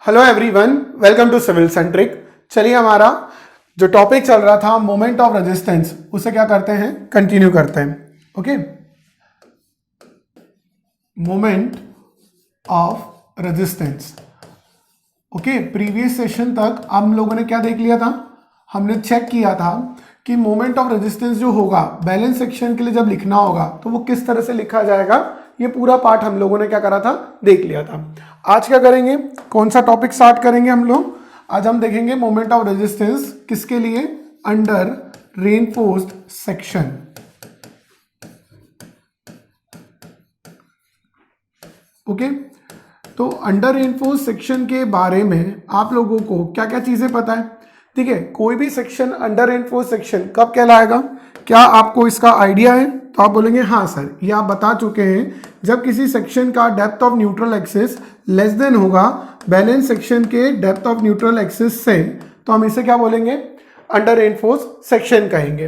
Hello everyone, welcome to civil centric. चलिए, हमारा जो टॉपिक चल रहा था मोमेंट ऑफ रेजिस्टेंस, उसे क्या करते हैं, कंटिन्यू करते हैं। Okay, moment of resistance. Okay, previous session तक हम लोगों ने क्या देख लिया था, हमने चेक किया था कि मोमेंट ऑफ रेजिस्टेंस जो होगा बैलेंस सेक्शन के लिए जब लिखना होगा तो वो किस तरह से लिखा जाएगा। ये पूरा पार्ट हम लोगों ने क्या करा था, देख लिया था। आज क्या करेंगे, कौन सा टॉपिक स्टार्ट करेंगे हम लोग? आज हम देखेंगे मोमेंट ऑफ रेजिस्टेंस किसके लिए, अंडर रेनफोर्स्ड सेक्शन। ओके, तो अंडर रेनफोर्स्ड सेक्शन के बारे में आप लोगों को क्या क्या चीजें पता है? ठीक है, कोई भी सेक्शन अंडर रेनफोर्स्ड सेक्शन कब कहलाएगा, क्या आपको इसका आइडिया है? तो आप बोलेंगे हाँ सर, ये आप बता चुके हैं, जब किसी सेक्शन का depth of neutral axis less than होगा बैलेंस सेक्शन के डेप्थ ऑफ न्यूट्रल एक्सिस से, तो हम इसे क्या बोलेंगे, अंडर रेनफोर्स्ड सेक्शन कहेंगे।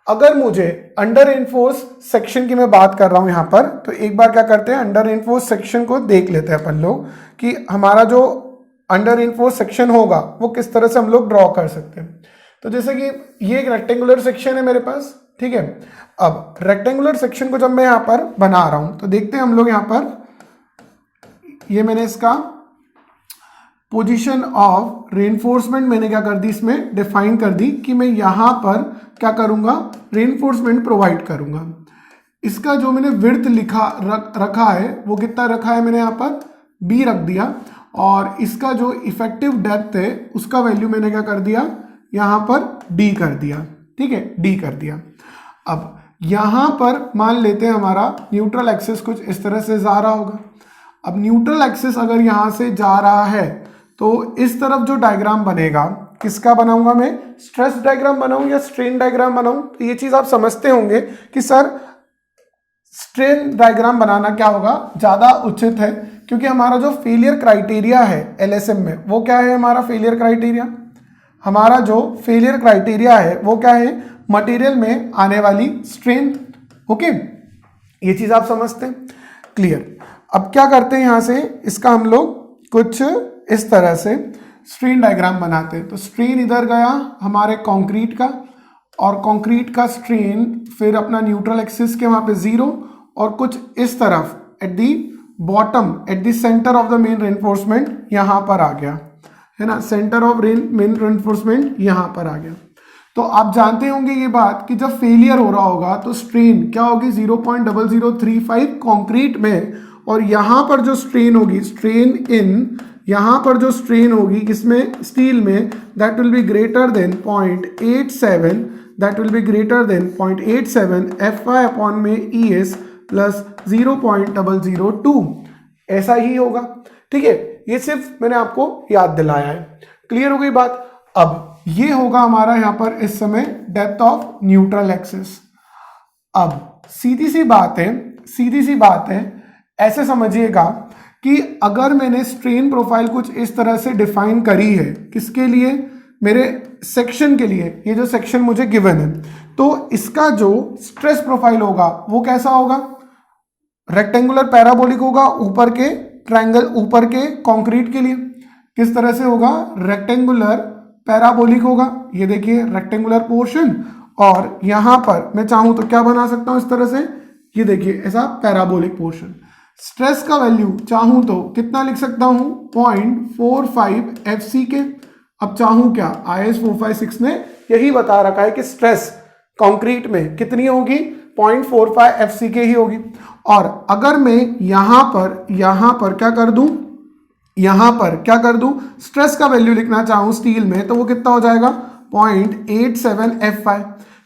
अगर मुझे अंडर रेनफोर्स्ड सेक्शन की मैं बात कर रहा हूं यहां पर, तो एक बार क्या करते हैं, अंडर रेनफोर्स्ड सेक्शन को देख लेते हैं अपन लोग कि हमारा जो अंडर रेनफोर्स्ड सेक्शन होगा वो किस तरह से हम लोग ड्रॉ कर सकते हैं। तो जैसे कि ये एक रेक्टेंगुलर सेक्शन है मेरे पास, ठीक है। अब रेक्टेंगुलर सेक्शन को जब मैं यहां पर बना रहा हूं तो देखते हैं हम लोग यहां पर, ये मैंने इसका पोजीशन ऑफ रेनफोर्समेंट मैंने क्या कर दी, इसमें डिफाइन कर दी कि मैं यहां पर क्या करूंगा, रेनफोर्समेंट प्रोवाइड करूंगा। इसका जो मैंने विड्थ रखा है वो कितना रखा है, मैंने यहां पर b रख दिया, और इसका जो इफेक्टिव डेप्थ है उसका वैल्यू मैंने क्या कर दिया, यहां पर d कर दिया। ठीक है, d कर दिया। अब यहां पर मान लेते हैं हमारा न्यूट्रल एक्सिस कुछ इस तरह से जा रहा होगा। अब न्यूट्रल एक्सिस अगर यहां से जा रहा है तो इस तरफ जो डायग्राम बनेगा, किसका बनाऊंगा मैं, स्ट्रेस डायग्राम बनाऊं या स्ट्रेन डायग्राम बनाऊं? तो ये चीज आप समझते होंगे कि सर स्ट्रेन डायग्राम बनाना क्या होगा, ज्यादा उचित है, क्योंकि हमारा जो फेलियर क्राइटेरिया है एलएसएम में, वो क्या है हमारा फेलियर क्राइटेरिया, हमारा जो फेलियर क्राइटेरिया है वो क्या है, मटेरियल में आने वाली स्ट्रेन। ओके, ये चीज आप समझते हैं, क्लियर। अब क्या करते हैं, यहां से इसका हम लोग कुछ इस तरह से स्ट्रेन डायग्राम बनाते हैं। तो स्ट्रेन इधर गया हमारे कंक्रीट का, और कंक्रीट का स्ट्रेन फिर अपना न्यूट्रल एक्सिस के वहां पे 0, और कुछ इस तरफ at the bottom at the centre of the main reinforcement यहां पर आ गया, है ना, सेंटर ऑफ मेन रेनफोर्समेंट यहां पर आ गया। तो आप जानते होंगे ये बात कि जब फेलियर हो रहा होगा तो स्ट्रेन क्या होगी, 0.0035 कंक्रीट में, और यहां पर जो स्ट्रेन होगी, स्ट्रेन इन यहां पर जो स्ट्रेन होगी किसमें, स्टील में, that will be greater than 0.87, that will be greater than 0.87 FY upon में ES प्लस 0.002, ऐसा ही होगा। ठीक है, ये सिर्फ मैंने आपको याद दिलाया है, क्लियर हो गई बात। अब ये होगा हमारा यहां पर इस समय डेप्थ ऑफ न्यूट्रल एक्सिस। अब सीधी सी बात है, ऐसे समझिएगा कि अगर मैंने स्ट्रेन प्रोफाइल कुछ इस तरह से डिफाइन करी है, किसके लिए, मेरे सेक्शन के लिए, ये जो सेक्शन मुझे गिवन है, तो इसका जो स्ट्रेस प्रोफाइल होगा वो कैसा होगा, रेक्टेंगुलर पैराबोलिक होगा, ऊपर के ट्रायंगल, ऊपर के कंक्रीट के लिए किस तरह से होगा, रेक्टेंगुलर पैराबोलिक होगा। ये देखिए रेक्टेंगुलर पोर्शन, और यहां पर मैं चाहूं तो क्या बना सकता हूं इस तरह से, ये देखिए ऐसा पैराबोलिक पोर्शन। स्ट्रेस का वैल्यू चाहूं तो कितना लिख सकता हूं, 0.45 FCK। अब चाहूं क्या, IS 456 ने यही बता रखा है कि स्ट्रेस कंक्रीट में कितनी होगी, 0.45 FCK ही होगी। और अगर मैं यहां पर क्या कर दूं, स्ट्रेस का वैल्यू लिखना चाहूं स्टील में, तो वो कितना हो जाएगा, 0.87 FY।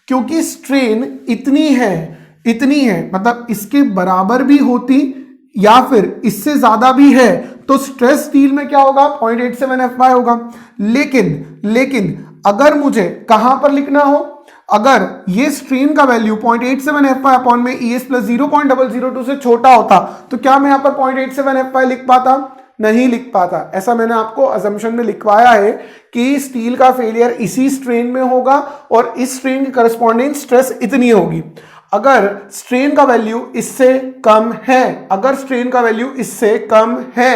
क्योंकि स्ट्रेन इतनी है, मतलब इसके बराबर भी होती या फिर इससे ज्यादा भी है, तो स्ट्रेस स्टील में क्या होगा, 0.87 FY होगा। लेकिन अगर मुझे कहां पर लिखना हो, अगर ये स्ट्रेन का वैल्यू 0.87 FY अपॉन में ES प्लस 0.002 से छोटा होता, तो क्या मैं यहां पर 0.87 FY लिख पाता, नहीं लिख पाता। ऐसा मैंने आपको अजम्पशन में लिखवाया है कि स्टील का फेलियर इसी स्ट्रेन में होगा और इस स्ट्रेन की करस्पॉन्डिंग स्ट्रेस इतनी होगी। अगर स्ट्रेन का वैल्यू इससे कम है,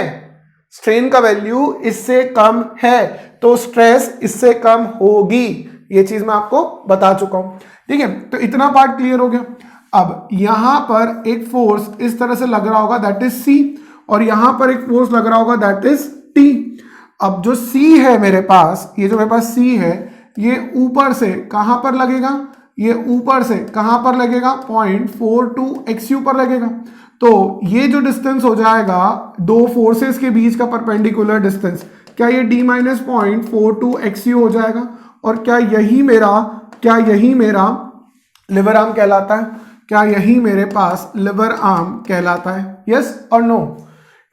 स्ट्रेन का वैल्यू इससे कम है तो स्ट्रेस इससे कम होगी। ये चीज मैं आपको बता चुका हूं, ठीक है। तो इतना पार्ट क्लियर हो गया। अब यहां पर एक फोर्स इस तरह से लग रहा होगा, दैट इज सी, और यहां पर एक फोर्स लग रहा होगा, दैट इज टी। अब जो सी है मेरे पास, ये जो मेरे पास सी है, ये ऊपर से कहां पर लगेगा, ये ऊपर से कहां पर लगेगा, 0.42 XU पर लगेगा। तो ये जो डिस्टेंस हो जाएगा दो फोर्सेस के बीच का परपेंडिकुलर डिस्टेंस, क्या ये d माइनस 0.42 XU हो जाएगा। और क्या यही मेरा लिवर आर्म कहलाता है, क्या यही मेरे पास लिवर आर्म कहलाता है, यस और नो,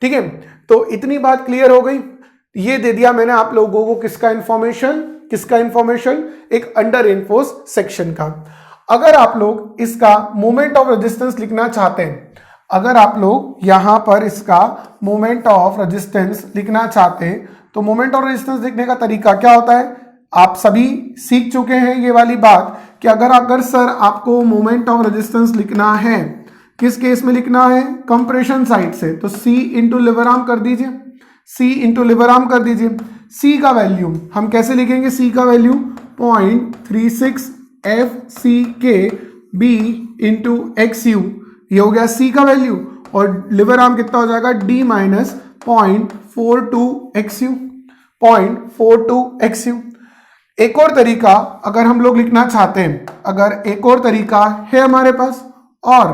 ठीक है। तो इतनी बात क्लियर हो गई। ये दे दिया मैंने आप लोगों को किसका इंफॉर्मेशन, एक अंडर रेनफोर्स सेक्शन का। अगर आप लोग इसका मोमेंट ऑफ रेजिस्टेंस लिखना चाहते हैं, अगर आप लोग यहां पर इसका मोमेंट ऑफ रेजिस्टेंस लिखना चाहते हैं, तो मोमेंट ऑफ रेजिस्टेंस लिखने का तरीका क्या होता है, आप सभी सीख चुके हैं ये वाली बात कि अगर सर आपको मोमेंट ऑफ रेजिस्टेंस लिखना है, किस केस में लिखना है, कंप्रेशन साइड से, तो C इंटू लिवर आर्म कर दीजिए, C इंटू लिवर आर्म कर दीजिए। C का वैल्यू हम कैसे लिखेंगे, C का value 0.36 FCK B into XU, ये हो गया C का वैल्यू। और लिवर आर्म कितना हो जाएगा, D माइनस 0.42 XU। एक और तरीका अगर हम लोग लिखना चाहते हैं, अगर एक और तरीका है हमारे पास, और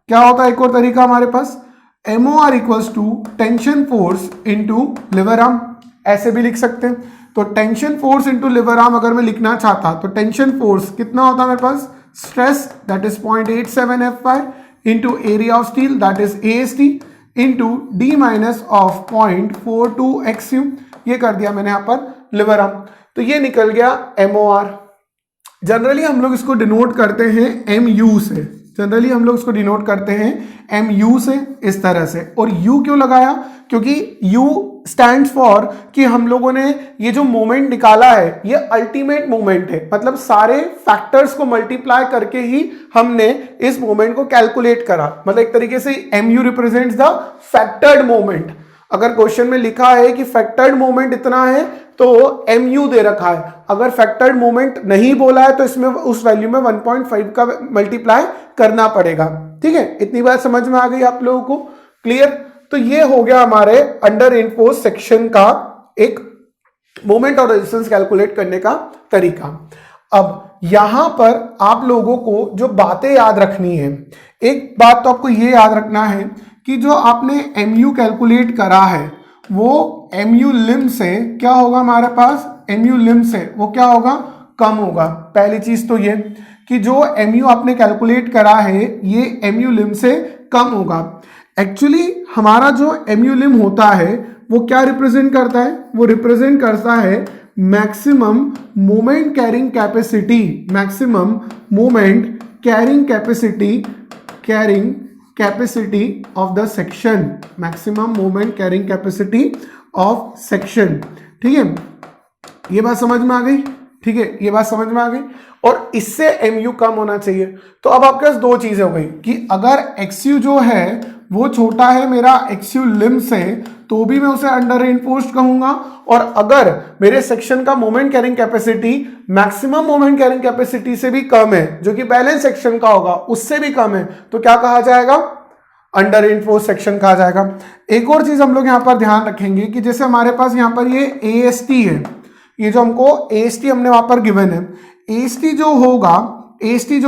क्या होता है एक और तरीका हमारे पास, MOR equals to tension force into lever arm, ऐसे भी लिख सकते हैं। तो tension force into lever arm अगर मैं लिखना चाहता, तो टेंशन फोर्स कितना होता है मेरे पास, stress that is 0.87 FY into area of steel that is AST into D minus of 0.42 XU, ये कर दिया मैंने यहाँ पर लिवर आर्म। तो ये निकल गया MOR। जनरली हम लोग इसको डिनोट करते हैं MU से, जनरली हम लोग इसको डिनोट करते हैं MU से, इस तरह से। और U क्यों लगाया, क्योंकि U स्टैंड्स फॉर कि हम लोगों ने ये जो मोमेंट निकाला है ये अल्टीमेट मोमेंट है, मतलब सारे फैक्टर्स को मल्टीप्लाई करके ही हमने इस मोमेंट को कैलकुलेट करा। मतलब एक तरीके से MU represents the factored moment. अगर क्वेश्चन में लिखा है कि फैक्टर्ड मोमेंट इतना है तो MU दे रखा है, अगर फैक्टर्ड मोमेंट नहीं बोला है तो इसमें उस वैल्यू में 1.5 का मल्टीप्लाई करना पड़ेगा, ठीक है। इतनी बात समझ में आ गई आप लोगों को, क्लियर। तो ये हो गया हमारे अंडर रेनफोर्स सेक्शन का एक मोमेंट और रेजिस्टेंस कैलकुलेट करने का तरीका। अब यहां पर आप लोगों को जो बातें याद रखनी है, एक बात तो आपको ये याद रखना है कि जो आपने MU कैलकुलेट करा है वो MU लिम से क्या होगा हमारे पास, MU लिम से वो क्या होगा, कम होगा। पहली चीज तो ये कि जो MU आपने कैलकुलेट करा है ये MU लिम से कम होगा। एक्चुअली हमारा जो MU लिम होता है वो क्या रिप्रेजेंट करता है, वो रिप्रेजेंट करता है maximum moment carrying capacity, maximum moment carrying capacity of the section, maximum moment carrying capacity of section, ठीक है। ये बात समझ में आ गई, ठीक है, ये बात समझ में आ गई। और इससे MU कम होना चाहिए। तो अब आपके पास दो चीजें हो गई कि अगर XU जो है वो छोटा है मेरा XU लिम से तो भी मैं उसे अंडर रेनफोर्स्ड कहूंगा, और अगर मेरे सेक्शन का moment carrying capacity maximum moment carrying capacity से भी कम है, जो कि बैलेंस सेक्शन का होगा उससे भी कम है, तो क्या कहा जाएगा, अंडर रेनफोर्स्ड सेक्शन कहा जाएगा। एक और चीज हम लोग यहां पर ध्यान रखेंगे कि जैसे हमारे पास यहां पर ये AST है, ये जो हमको AST हमने वहां पर गिवन है, AST जो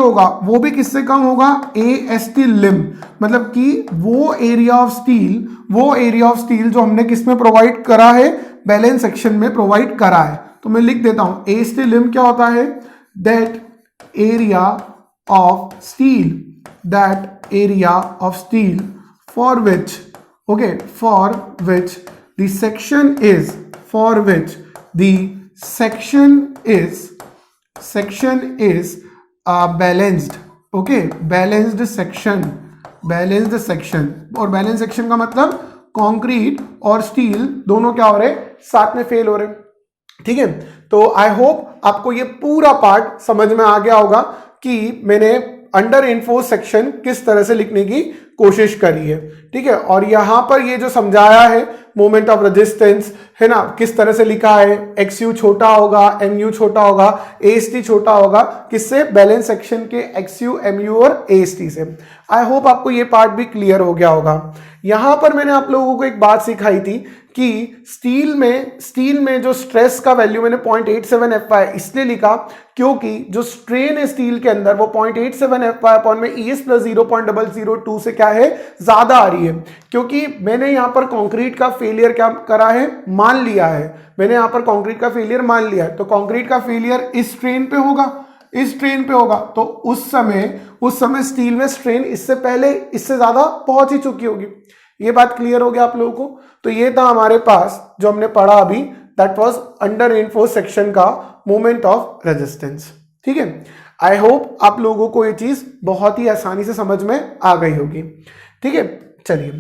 होगा वो भी किससे कम होगा, AST लिम, मतलब कि वो एरिया ऑफ स्टील जो हमने किस में प्रोवाइड करा है, बैलेंस सेक्शन में प्रोवाइड करा है। तो मैं लिख देता हूं AST लिम क्या होता है, that area of steel for which the section is balanced, okay, balanced section. और बैलेंस सेक्शन का मतलब कंक्रीट और स्टील दोनों क्या हो रहे, साथ में फेल हो रहे, ठीक है। तो आई होप आपको ये पूरा पार्ट समझ में आ गया होगा कि मैंने अंडर रेनफोर्स सेक्शन किस तरह से लिखने की कोशिश करी है, ठीक है। और यहां पर ये जो समझाया है मोमेंट ऑफ रेजिस्टेंस है ना, किस तरह से लिखा है, एक्स यू छोटा होगा, एम यू छोटा होगा, ए एस टी छोटा होगा, किससे, बैलेंस सेक्शन के एक्स यू, एम यू और ए एस टी से। आई होप आपको ये पार्ट भी क्लियर हो गया होगा। यहां पर मैंने आप लोगों को एक बात सिखाई थी कि स्टील में जो स्ट्रेस का वैल्यू मैंने 0.87 FY इसलिए लिखा क्योंकि जो स्ट्रेन है स्टील के अंदर वो 0.87 FY अपॉन में ES प्लस 0.002 से क्या है, ज्यादा आ रही है। क्योंकि मैंने यहां पर कंक्रीट का फेलियर क्या करा है, मान लिया है। मैंने यहां पर कंक्रीट का फेलियर मान लिया है, तो कंक्रीट का फेलियर इस स्ट्रेन पे होगा, इस स्ट्रेन पे होगा, तो उस समय स्टील में स्ट्रेन इससे पहले इससे ज्यादा पहुंच ही चुकी होगी। ये बात क्लियर हो गया आप लोगों को। तो ये था हमारे पास जो हमने पढ़ा अभी, that was under reinforce section का मोमेंट ऑफ रेजिस्टेंस, ठीक है। आई होप आप लोगों को ये चीज बहुत ही आसानी से समझ में आ गई होगी, ठीक है। चलिए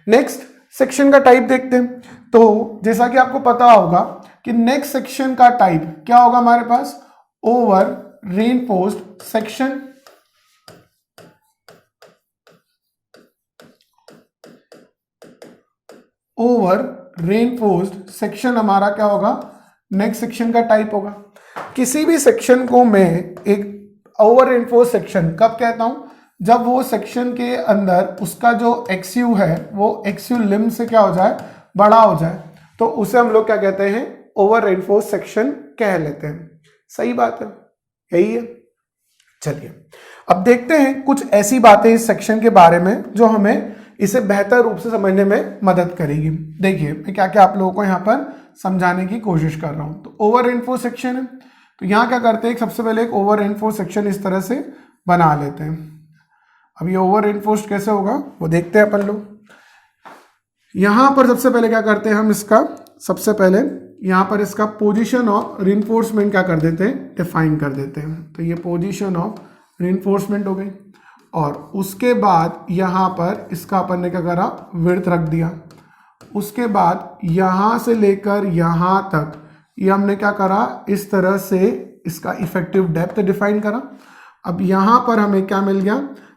नेक्स्ट सेक्शन का टाइप देखते हैं। तो जैसा कि आपको पता होगा कि नेक्स्ट सेक्शन का टाइप क्या होगा हमारे पास, over reinforced section. Over reinforced section हमारा क्या होगा, नेक्स्ट सेक्शन का टाइप होगा। किसी भी सेक्शन को मैं एक ओवर रेनफोर्स्ड सेक्शन कब कहता हूं, जब वो सेक्शन के अंदर उसका जो एक्सयू है वो एक्सयू लिम से क्या हो जाए, बड़ा हो जाए, तो उसे हम लोग क्या कहते हैं, ओवर रेनफोर्स्ड सेक्शन कह लेते हैं। सही बात है, यही है। चलिए अब देखते हैं कुछ ऐसी बातें इस सेक्शन के बारे में जो हमें इसे बेहतर रूप से समझने में मदद करेगी। देखिए मैं क्या क्या आप लोगों को यहाँ पर समझाने की कोशिश कर रहा हूँ। तो ओवर रेनफोर्स सेक्शन है, तो यहाँ क्या करते हैं, सबसे पहले एक ओवर रेनफोर्स सेक्शन इस तरह से बना लेते हैं। अब ये ओवर रेनफोर्स्ड कैसे होगा वो देखते हैं अपन लोग। यहाँ पर सबसे पहले क्या करते हैं हम, इसका सबसे पहले यहाँ पर इसका पोजीशन ऑफ रेनफोर्समेंट क्या कर देते हैं, डिफाइन कर देते हैं। तो ये पोजीशन ऑफ रेनफोर्समेंट हो गई, और उसके बाद यहाँ पर इसका अपन ने क्या करा, विड्थ रख दिया। उसके बाद यहाँ से लेकर यहाँ तक ये हमने क्या करा, इस तरह से इसका इफेक्टिव डेप्थ डिफाइन करा। अब यहाँ पर हमें क्या मिल गया,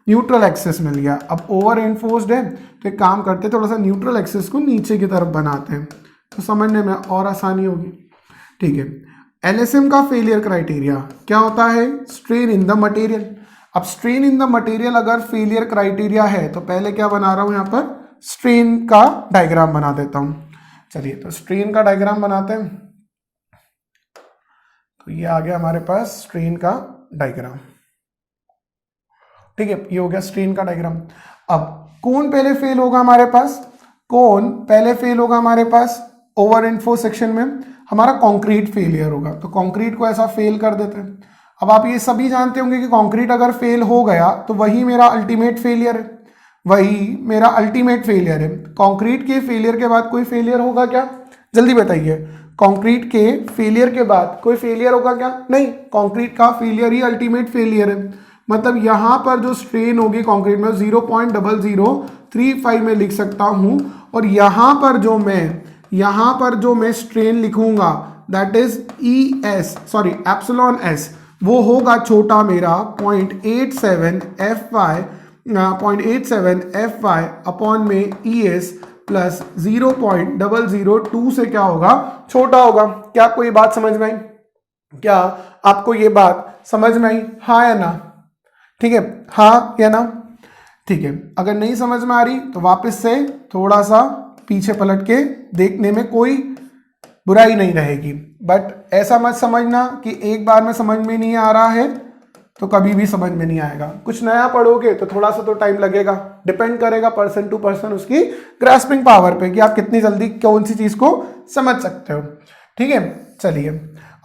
न्यूट्रल एक्सेस मिल गया। अब ओवर एनफोर्स्ड है तो एक काम करते हैं, थोड़ा सा न्यूट्रल एक्सेस को नीचे की तरफ बनाते हैं तो समझने में और आसानी होगी, ठीक है। एलएसएम का फेलियर क्राइटेरिया क्या होता है, स्ट्रेन इन द मटेरियल। अब स्ट्रेन इन द मटेरियल अगर फेलियर क्राइटेरिया है तो पहले क्या बना रहा हूं, यहाँ पर स्ट्रेन का डायग्राम बना देता हूं। चलिए तो स्ट्रेन का डायग्राम बनाते हैं। तो ये आ गया हमारे पास स्ट्रेन का डायग्राम, ठीक है। ये हो गया स्ट्रेन का डायग्राम। अब कौन पहले फेल होगा हमारे पास, कौन पहले फेल होगा हमारे पास ओवर एनफोर्स सेक्शन में, हमारा कंक्रीट फेलियर होगा। तो कंक्रीट को ऐसा फेल कर देते हैं। अब आप ये सभी जानते होंगे कि कंक्रीट अगर फेल हो गया तो वही मेरा अल्टीमेट फेलियर है, वही मेरा अल्टीमेट फेलियर है। कंक्रीट के फेलियर के बाद कोई फेलियर होगा क्या, जल्दी बताइए। कंक्रीट के फेलियर के बाद कोई फेलियर होगा क्या, नहीं, कंक्रीट का फेलियर ही अल्टीमेट फेलियर है। मतलब यहाँ पर जो स्ट्रेन होगी कंक्रीट में 0.0035 में लिख सकता हूँ, और यहाँ पर जो मैं स्ट्रेन लिखूंगा दैट इज एप्सिलॉन एस, वो होगा छोटा मेरा 0.87 FY अपॉन में ES प्लस 0.002 से क्या होगा, छोटा होगा। क्या आपको ये बात समझ में आई, क्या आपको ये बात समझ में आई, हाँ या ना, ठीक है, हाँ या ना, ठीक है। अगर नहीं समझ में आ रही तो वापस से थोड़ा सा पीछे पलट के देखने में कोई बुराई नहीं रहेगी, बट ऐसा मत समझना कि एक बार में समझ में नहीं आ रहा है तो कभी भी समझ में नहीं आएगा। कुछ नया पढ़ोगे तो थोड़ा सा तो टाइम लगेगा, डिपेंड करेगा पर्सन टू पर्सन उसकी ग्रास्पिंग पावर पे कि आप कितनी जल्दी कौन सी चीज को समझ सकते हो, ठीक है। चलिए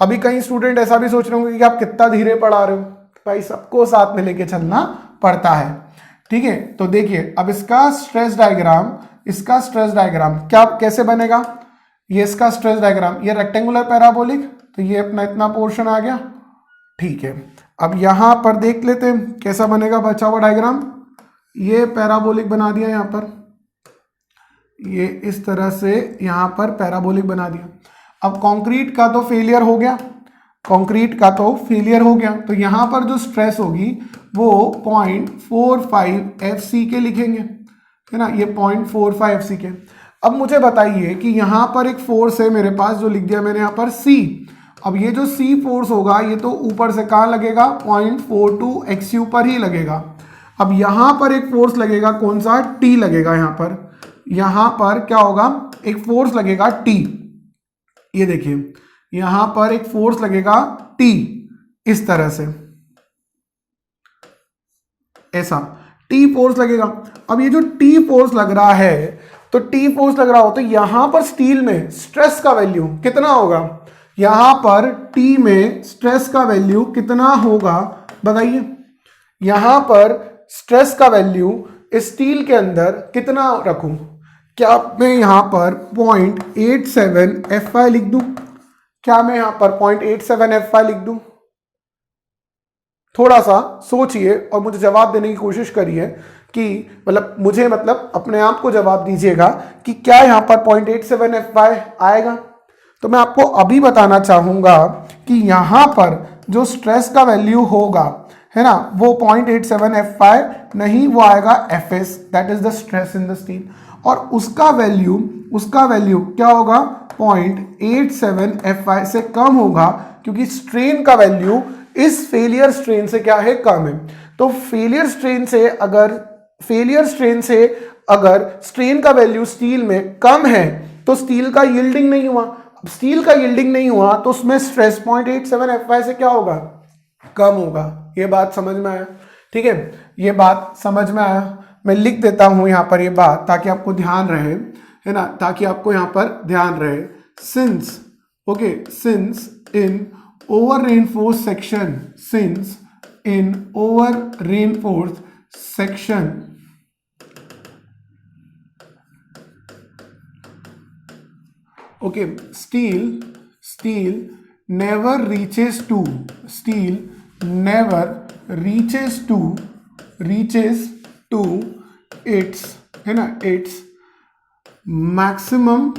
अभी कई स्टूडेंट ऐसा भी सोच रहे होंगे कि आप कितना धीरे पढ़ा रहे हो, भाई सबको साथ में लेके चलना पड़ता है, ठीक है। तो देखिए अब इसका स्ट्रेस डायग्राम क्या कैसे बनेगा, ये इसका स्ट्रेस डायग्राम, ये रेक्टेंगुलर पैराबोलिक, तो ये अपना इतना पोर्शन आ गया, ठीक है। अब यहां पर देख लेते हैं कैसा बनेगा बचा हुआ डायग्राम। ये पैराबोलिक बना दिया, यहां पर ये इस तरह से यहां पर पैराबोलिक बना दिया। अब कंक्रीट का तो फेलियर हो गया, कंक्रीट का तो फेलियर हो गया, तो यहाँ पर जो स्ट्रेस होगी वो 0.45 FC लिखेंगे, है ना, ये 0.45 FC। अब मुझे बताइए कि यहाँ पर एक फोर्स है मेरे पास जो लिख दिया मैंने यहाँ पर C। अब ये जो C फोर्स होगा ये तो ऊपर से कहाँ लगेगा, 0.42 XU पर ही लगेगा। अब यहाँ पर एक फोर्स लगेगा, कौन सा, T लगेगा। यहाँ पर क्या होगा, एक फोर्स लगेगा T। ये देखिए यहाँ पर एक फोर्स लगेगा T, इस तरह से, ऐसा T फोर्स लगेगा। अब ये जो T फोर्स लग रहा है, तो T फोर्स लग रहा हो तो यहां पर स्टील में स्ट्रेस का वैल्यू कितना होगा, यहां पर T में स्ट्रेस का वैल्यू कितना होगा बताइए। यहां पर स्ट्रेस का वैल्यू स्टील के अंदर कितना रखूं, क्या मैं यहां पर 0.87 FY लिख दूं, क्या मैं यहां पर 0.87 FY लिख दूं। थोड़ा सा सोचिए और मुझे जवाब देने की कोशिश करिए कि मुझे अपने आप को जवाब दीजिएगा कि क्या यहाँ पर 0.87 FY आएगा। तो मैं आपको अभी बताना चाहूँगा कि यहाँ पर जो स्ट्रेस का वैल्यू होगा, है ना, वो 0.87 FY नहीं, वो आएगा FS, that is the stress in the steel. और उसका वैल्यू क्या होगा, 0.87 FY से कम होगा, क्योंकि स्ट्रेन का वैल्यू इस फेलियर स्ट्रेन से क्या है, कम है। तो फेलियर स्ट्रेन से अगर स्ट्रेन का वैल्यू स्टील में कम है तो स्टील का यील्डिंग नहीं हुआ। स्टील का यील्डिंग नहीं हुआ तो उसमें स्ट्रेस 0.87 FY से क्या होगा, कम होगा। ये बात समझ में आया, ठीक है, ये बात समझ में आया। मैं लिख देता हूं यहां पर ये बात ताकि आपको ध्यान रहे, है ना, ताकि आपको यहां पर ध्यान रहे। Since in over reinforced section, since in over reinforced section steel never reaches to its, है ना, its maximum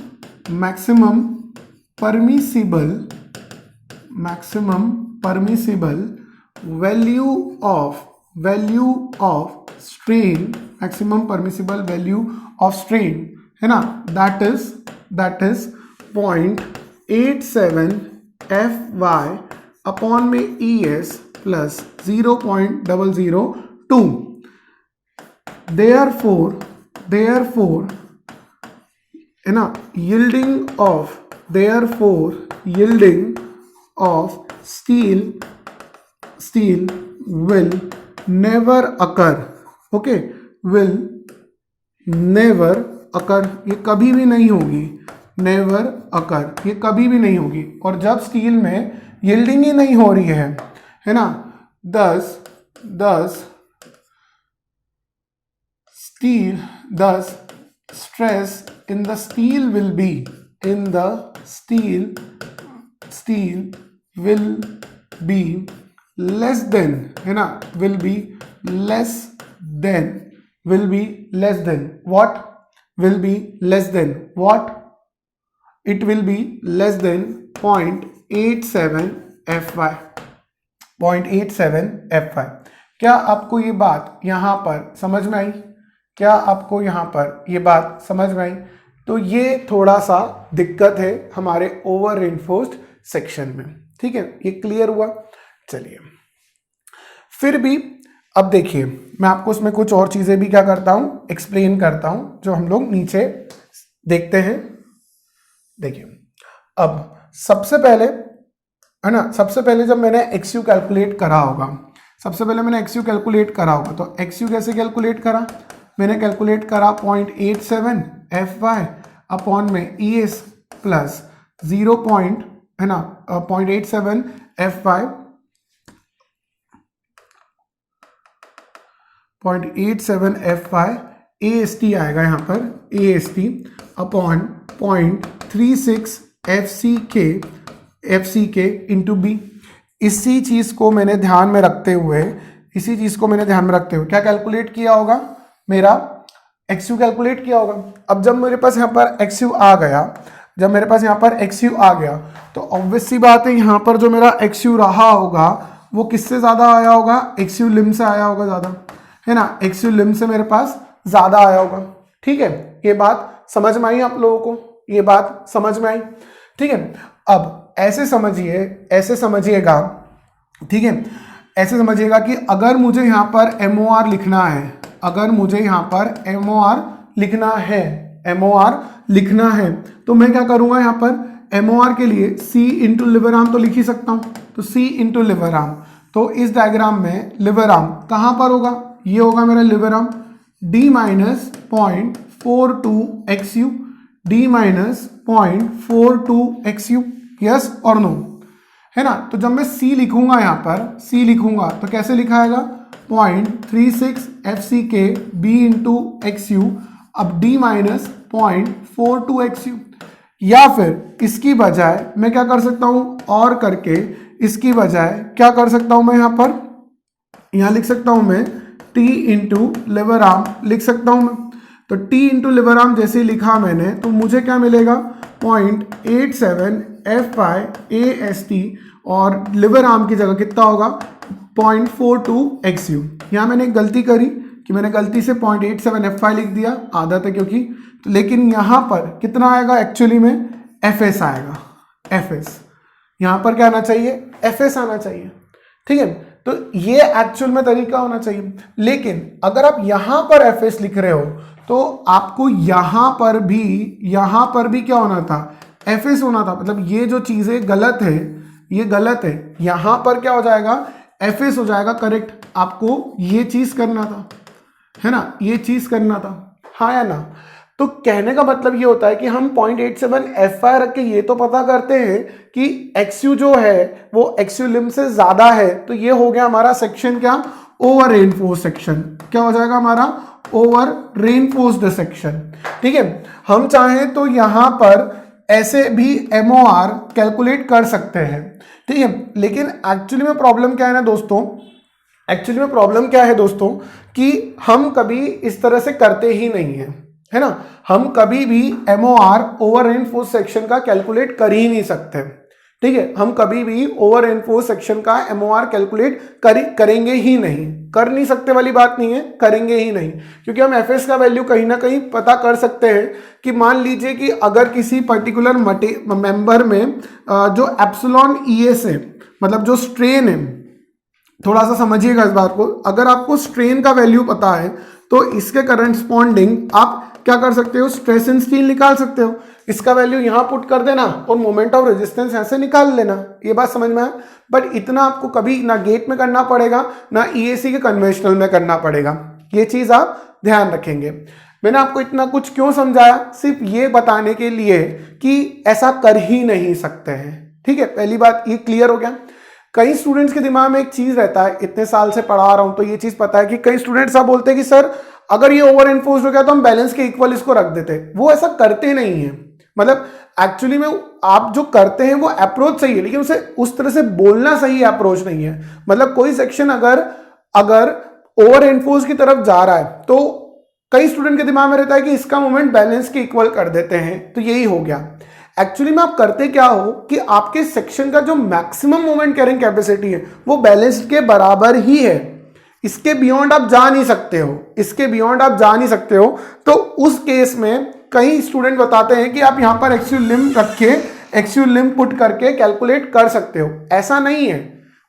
permissible value of strain, है ना, that is 0.87 FY अपॉन में ES प्लस 0.002। therefore है ना, yielding of steel will never occur, will never occur, ये कभी भी नहीं होगी, never occur, ये कभी भी नहीं होगी। और जब स्टील में यील्डिंग ही नहीं हो रही है ना, thus stress in the steel will be less than, है ना, will be less than what, will be less than what, it will be less than 0.87 FY, 0.87 FY। क्या आपको ये बात यहाँ पर समझ में आई, तो ये थोड़ा सा दिक्कत है हमारे ओवर रेनफोर्स्ड सेक्शन में, ठीक है, ये क्लियर हुआ। चलिए फिर भी अब देखिए मैं आपको उसमें कुछ और चीजें भी क्या करता हूं, एक्सप्लेन करता हूं, जो हम लोग नीचे देखते हैं। देखिए अब सबसे पहले, है ना, जब मैंने XU कैलकुलेट करा होगा, तो XU कैसे कैलकुलेट करा, मैंने कैलकुलेट करा 0.87 FY अपॉन में ES plus 0.87 FY 0.87 FY AST आएगा यहाँ पर, AST upon 0.36 FCK into B। इसी चीज को मैंने ध्यान में रखते हुए क्या कैलकुलेट किया होगा, मेरा XU कैलकुलेट किया होगा। अब जब मेरे पास यहाँ पर XU आ गया, जब मेरे पास यहाँ पर एक्स यू आ गया तो ऑब्वियस सी बात है यहाँ पर जो मेरा एक्स यू रहा होगा वो किससे ज़्यादा आया होगा, एक्स यू लिम से आया होगा ज़्यादा, है ना, एक्स यू लिम से मेरे पास ज़्यादा आया होगा। ठीक है, ये बात समझ में आई आप लोगों को, ये बात समझ में आई। ठीक है, अब ऐसे समझिएगा, ठीक है, ऐसे समझिएगा कि अगर मुझे यहाँ पर MOR लिखना है, अगर मुझे यहाँ पर MOR लिखना है तो मैं क्या करूँगा, यहाँ पर MOR के लिए C इंटू लिवर आर्म तो लिख ही सकता हूँ, तो C इंटू लिवर आर्म, तो इस डायग्राम में लिवर आर्म कहाँ पर होगा, ये होगा मेरा liver arm, D minus 0.42 XU, D minus 0.42 XU, yes और नो, है ना। तो जब मैं C लिखूंगा, यहाँ पर C लिखूंगा तो कैसे लिखा आएगा, 0.36 FCK B इंटू XU, अब D माइनस 0.42 XU, या फिर इसकी बजाय मैं क्या कर सकता हूँ, और करके इसकी बजाय क्या कर सकता हूँ मैं, यहाँ लिख सकता हूँ मैं T इंटू लिवर आर्म लिख सकता हूँ मैं। तो T इंटू लिवर आर्म जैसे ही लिखा मैंने तो मुझे क्या मिलेगा, 0.87 FIAST, और लिवर आर्म की जगह कितना होगा, 0.42 XU। यहाँ मैंने एक गलती करी कि मैंने गलती से 0.87 FI लिख दिया, आदत है क्योंकि, तो लेकिन यहाँ पर कितना आएगा, एक्चुअली में FS आएगा, FS, यहाँ पर क्या आना चाहिए, FS आना चाहिए। ठीक है, तो ये एक्चुअल में तरीका होना चाहिए। लेकिन अगर आप यहाँ पर FS लिख रहे हो तो आपको यहाँ पर भी क्या होना था, FS होना था। मतलब ये जो चीजें गलत है, ये गलत है, यहाँ पर क्या हो जाएगा, FS हो जाएगा, करेक्ट। आपको ये चीज करना था, है ना, ये चीज करना था, हाँ या ना। तो कहने का मतलब ये होता है कि हम 0.87 FI रख के ये तो पता करते हैं कि XU जो है वो XU लिम से ज्यादा है, तो ये हो गया हमारा सेक्शन क्या, ओवर रेनफोर्स सेक्शन। क्या हो जाएगा हमारा, ओवर रेनफोर्स्ड सेक्शन। ठीक है, हम चाहें तो यहां पर ऐसे भी MOR कैलकुलेट कर सकते हैं। ठीक है, लेकिन एक्चुअली में प्रॉब्लम क्या है ना दोस्तों, एक्चुअली में प्रॉब्लम क्या है दोस्तों कि हम कभी इस तरह से करते ही नहीं है, है ना। हम कभी भी MOR ओवर रेनफोर्स सेक्शन का कैलकुलेट कर ही नहीं सकते। ठीक है, हम कभी भी ओवर रेनफोर्स सेक्शन का MOR कैलकुलेट करेंगे ही नहीं, कर नहीं सकते वाली बात नहीं है, करेंगे ही नहीं, क्योंकि हम FS का वैल्यू कहीं ना कहीं पता कर सकते हैं कि मान लीजिए कि अगर किसी पर्टिकुलर मेंबर में जो एप्सिलॉन ES है, मतलब जो स्ट्रेन है, थोड़ा सा समझिएगा इस बात को, अगर आपको स्ट्रेन का वैल्यू पता है तो इसके करस्पॉन्डिंग आप क्या कर सकते हो, स्ट्रेस इन स्टील निकाल सकते हो। इसका वैल्यू यहां पुट कर देना और मोमेंट ऑफ रेजिस्टेंस ऐसे निकाल लेना। ये बात समझ में आया, बट इतना आपको कभी ना गेट में करना पड़ेगा ना EAC के कन्वेंशनल में करना पड़ेगा, ये चीज आप ध्यान रखेंगे। मैंने आपको इतना कुछ क्यों समझाया, सिर्फ ये बताने के लिए कि ऐसा कर ही नहीं सकते हैं। ठीक है, पहली बात ये क्लियर हो गया। कई स्टूडेंट्स के दिमाग में एक चीज रहता है, इतने साल से पढ़ा रहा हूं तो ये चीज पता है कि कई स्टूडेंट्स आप बोलते हैं कि सर अगर ये ओवर एनफोर्स्ड हो गया तो हम बैलेंस के इक्वल इसको रख देते। वो ऐसा करते नहीं है। मतलब एक्चुअली में आप जो करते हैं वो अप्रोच सही है, लेकिन उसे उस तरह से बोलना सही अप्रोच नहीं है। मतलब कोई सेक्शन अगर ओवर एनफोर्स की तरफ जा रहा है तो कई स्टूडेंट के दिमाग में रहता है कि इसका मोमेंट बैलेंस के इक्वल कर देते हैं, तो यही हो गया। एक्चुअली में आप करते क्या हो कि आपके सेक्शन का जो मैक्सिमम मोमेंट कैरिंग कैपेसिटी है वो बैलेंस्ड के बराबर ही है, इसके बियॉन्ड आप जा नहीं सकते हो, इसके बियॉन्ड आप जा नहीं सकते हो। तो उस केस में कई स्टूडेंट बताते हैं कि आप यहां पर एक्सयू लिम रख के एक्सयू लिम पुट करके कैलकुलेट कर सकते हो। ऐसा नहीं है,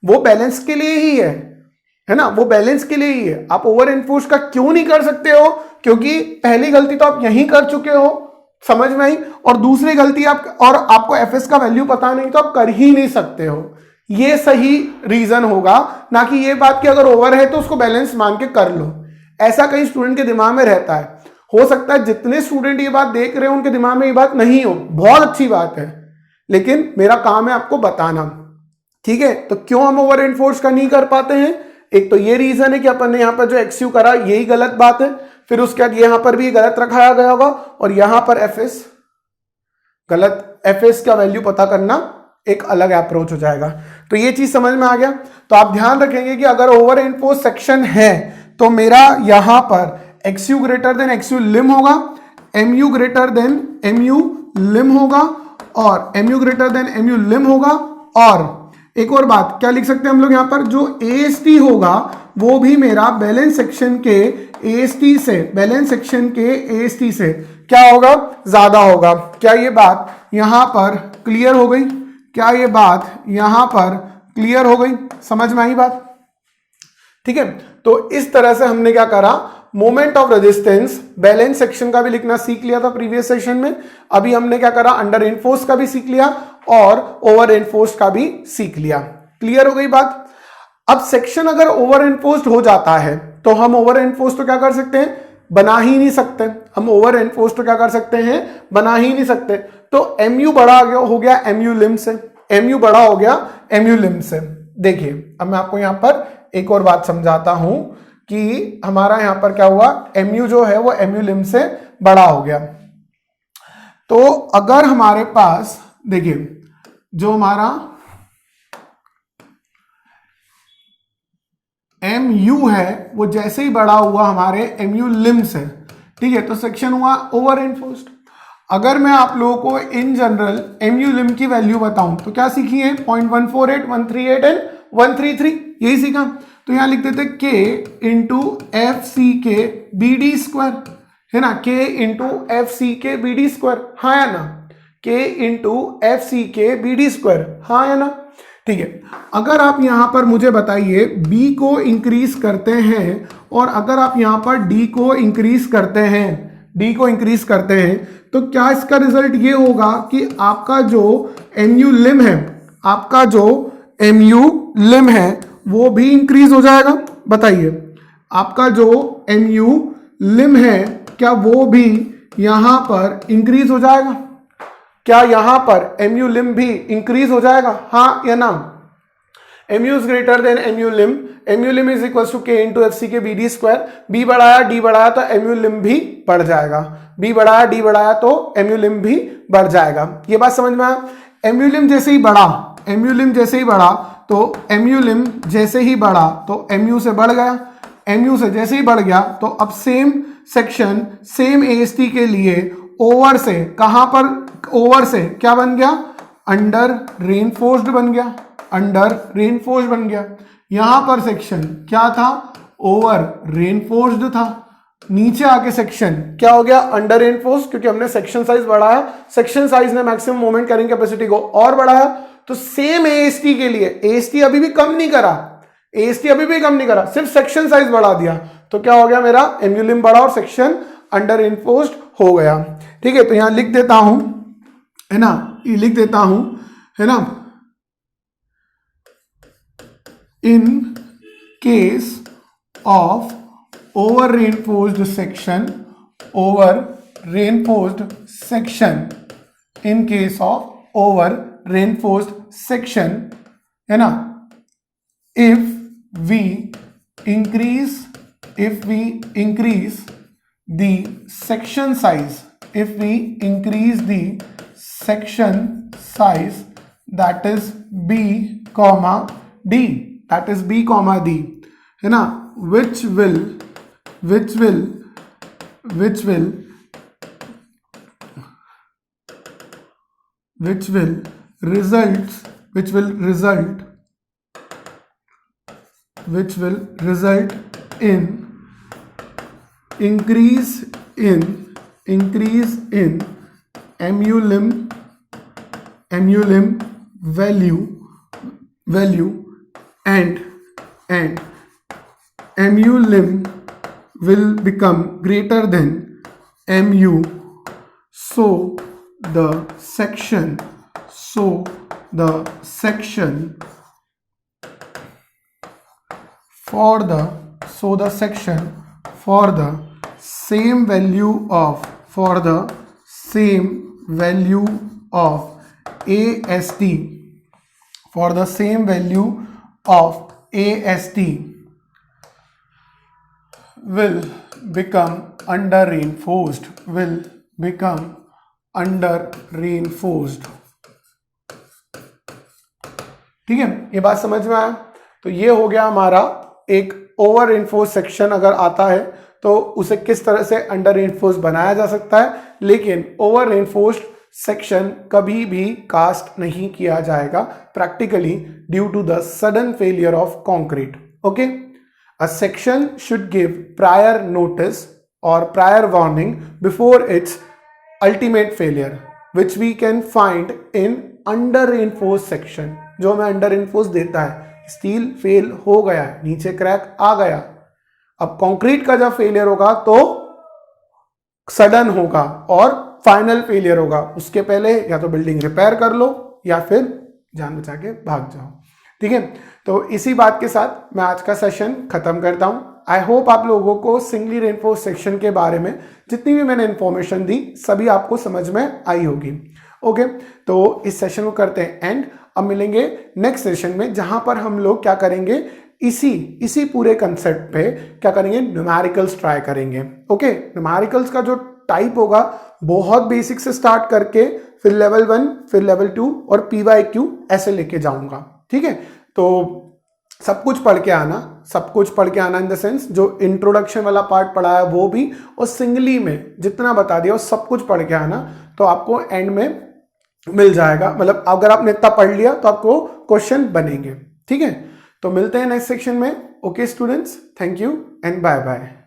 वो बैलेंस के लिए ही है ना, वो बैलेंस के लिए ही है। आप ओवर एनफोर्स का क्यों नहीं कर सकते हो, क्योंकि पहली गलती तो आप यहीं कर चुके हो, समझ में आई, और दूसरी गलती आपको एफएस का वैल्यू पता नहीं तो आप कर ही नहीं सकते हो। ये सही रीजन होगा, ना कि ये बात कि अगर ओवर है तो उसको बैलेंस मान के कर लो। ऐसा कई स्टूडेंट के दिमाग में रहता है। हो सकता है जितने स्टूडेंट ये बात देख रहे हो उनके दिमाग में ये बात नहीं हो, बहुत अच्छी बात है, लेकिन मेरा काम है आपको बताना। ठीक है, तो क्यों हम ओवर एनफोर्स का नहीं कर पाते हैं? एक तो ये रीजन है कि अपन ने यहां पर जो एक्सयू करा यही गलत बात है, फिर उसके बाद यहां पर भी गलत रखाया गया होगा, और यहां पर एफएस गलत, एफएस का वैल्यू पता करना एक अलग अप्रोच हो जाएगा। तो ये चीज समझ में आ गया। तो आप ध्यान रखेंगे कि अगर ओवर एनफोर्स सेक्शन है तो मेरा यहां पर एक्सयू ग्रेटर देन एक्सयू लिम होगा, mu ग्रेटर देन mu लिम होगा, और mu ग्रेटर देन mu लिम होगा। और एक और बात क्या लिख सकते हैं हम लोग यहां पर, जो AST होगा वो भी मेरा बैलेंस सेक्शन के AST से, बैलेंस सेक्शन के AST से क्या होगा, ज्यादा होगा। क्या ये बात यहां पर क्लियर हो गई? क्या ये बात यहां पर क्लियर हो गई? समझ में आई बात? ठीक है, तो इस तरह से हमने क्या करा, moment of resistance balance section का भी लिखना सीख लिया था प्रीवियस सेशन में। अभी हमने क्या करा, अंडर रेनफोर्स का भी सीख लिया और ओवर रेनफोर्स का भी सीख लिया। क्लियर हो गई बात? अब सेक्शन अगर ओवर रेनफोर्स्ड हो जाता है तो हम ओवर रेनफोर्स तो क्या कर सकते हैं, बना ही नहीं सकते। हम ओवर रेनफोर्स तो क्या कर सकते हैं, बना ही नहीं सकते। तो MU बड़ा हो गया MU लिम से, MU बड़ा हो गया MU लिम से। देखिए अब मैं आपको यहां पर एक और बात समझाता हूं कि हमारा यहां पर क्या हुआ, MU जो है वो MU लिम से बड़ा हो गया। तो अगर हमारे पास देखिए जो हमारा MU है वो जैसे ही बड़ा हुआ हमारे MU लिम से, ठीक है, तो सेक्शन हुआ ओवर रेनफोर्स्ड। अगर मैं आप लोगों को इन जनरल MU लिम की वैल्यू बताऊं तो क्या सीखी है, 0.148, 138 एंड 133, यही सीखा। तो यहां लिख देते K into FCK BD square, है ना, K into FCK BD square, हाँ या ना, K into FCK BD square, हाँ या ना। ठीक है, अगर आप यहां पर मुझे बताइए B को इंक्रीज करते हैं और अगर आप यहां पर D को इंक्रीज करते हैं, D को इंक्रीज करते हैं, तो क्या इसका रिजल्ट ये होगा कि आपका जो MU लिम है, आपका जो MU लिम है वो भी इंक्रीज हो जाएगा? बताइए, आपका जो MU लिम है क्या वो भी यहां पर इंक्रीज हो जाएगा? क्या यहां पर MU लिम भी इंक्रीज हो जाएगा, हाँ या ना? MU is greater than MU lim, MU lim is equal to K into FCK BD square. B बढ़ाया D बढ़ाया तो MU लिम भी बढ़ जाएगा, B बढ़ाया D बढ़ाया तो MU लिम भी बढ़ जाएगा। ये बात समझ में आया? MU लिम जैसे ही बढ़ा, MU लिम जैसे ही बढ़ा तो MU लिम जैसे ही बढ़ा तो MU से बढ़ गया, MU से जैसे ही बढ़ गया तो अब सेम सेक्शन सेम AST के लिए ओवर से कहां पर, ओवर से क्या बन गया, अंडर रेनफोर्स्ड बन गया, अंडर रेनफोर्स्ड बन गया। यहां पर सेक्शन क्या था, ओवर रेनफोर्स्ड था। नीचे आके सेक्शन क्या हो गया, अंडर रेनफोर्स्ड, क्योंकि हमने सेक्शन साइज बढ़ाया, सेक्शन साइज ने मैक्सिमम मोमेंट कैरिंग कैपेसिटी को और बढ़ाया। तो सेम AST के लिए, AST अभी भी कम नहीं करा, AST अभी भी कम नहीं करा, सिर्फ सेक्शन साइज बढ़ा दिया। तो क्या हो गया, मेरा MU लिम बढ़ा और सेक्शन अंडर रेनफोर्स्ड हो गया। ठीक है, तो यहां लिख देता हूं, है ना, ये लिख देता हूं, है ना, in case of over reinforced section, over reinforced section, in case of over reinforced section, है ना, if we increase the section size, if we increase the section size, that is B comma D, that is B comma D, है ना, which will result in increase in MU lim value and MU lim will become greater than MU, so the section for the section for the same value of AST, for the same value of AST will become under reinforced, ठीक है, ये बात समझ में आया? तो ये हो गया हमारा एक ओवर रेनफोर्स सेक्शन अगर आता है तो उसे किस तरह से अंडर रेनफोर्स बनाया जा सकता है, लेकिन ओवर रेनफोर्स्ड सेक्शन कभी भी कास्ट नहीं किया जाएगा practically due to the sudden failure of concrete. Okay, a section should give prior notice और prior warning before its ultimate failure which we can find in under reinforce section. जो हमें under reinforce देता है, steel fail हो गया है, नीचे crack आ गया. अब कंक्रीट का जब फेलियर होगा तो सडन होगा और फाइनल फेलियर होगा. उसके पहले या तो बिल्डिंग रिपेयर कर लो या फिर जान बचा के भाग जाओ. ठीक है, तो इसी बात के साथ मैं आज का सेशन खत्म करता हूं. आई होप आप लोगों को सिंगली रेनफोर्स सेक्शन के बारे में जितनी भी मैंने इंफॉर्मेशन दी सभी आपको समझ में आई होगी. ओके, तो इस सेशन को करते हैं एंड. अब मिलेंगे नेक्स्ट सेशन में जहां पर हम लोग क्या करेंगे, इसी पूरे कंसेप्ट पे क्या करेंगे, न्यूमेरिकल्स ट्राई करेंगे. ओके, न्यूमेरिकल्स का जो टाइप होगा बहुत बेसिक से स्टार्ट करके फिर लेवल 1, फिर लेवल 2 और PYQ ऐसे लेके जाऊंगा. ठीक है, तो सब कुछ पढ़ के आना इन द सेंस जो इंट्रोडक्शन वाला पार्ट पढ़ा है वो भी, और सिंगली में जितना बता दिया वो सब कुछ पढ़ के आना, तो आपको एंड में मिल जाएगा. मतलब अगर आपने इतना पढ़ लिया तो आपको क्वेश्चन बनेंगे. ठीक है, तो मिलते हैं नेक्स्ट सेक्शन में. Okay students, thank you and bye bye.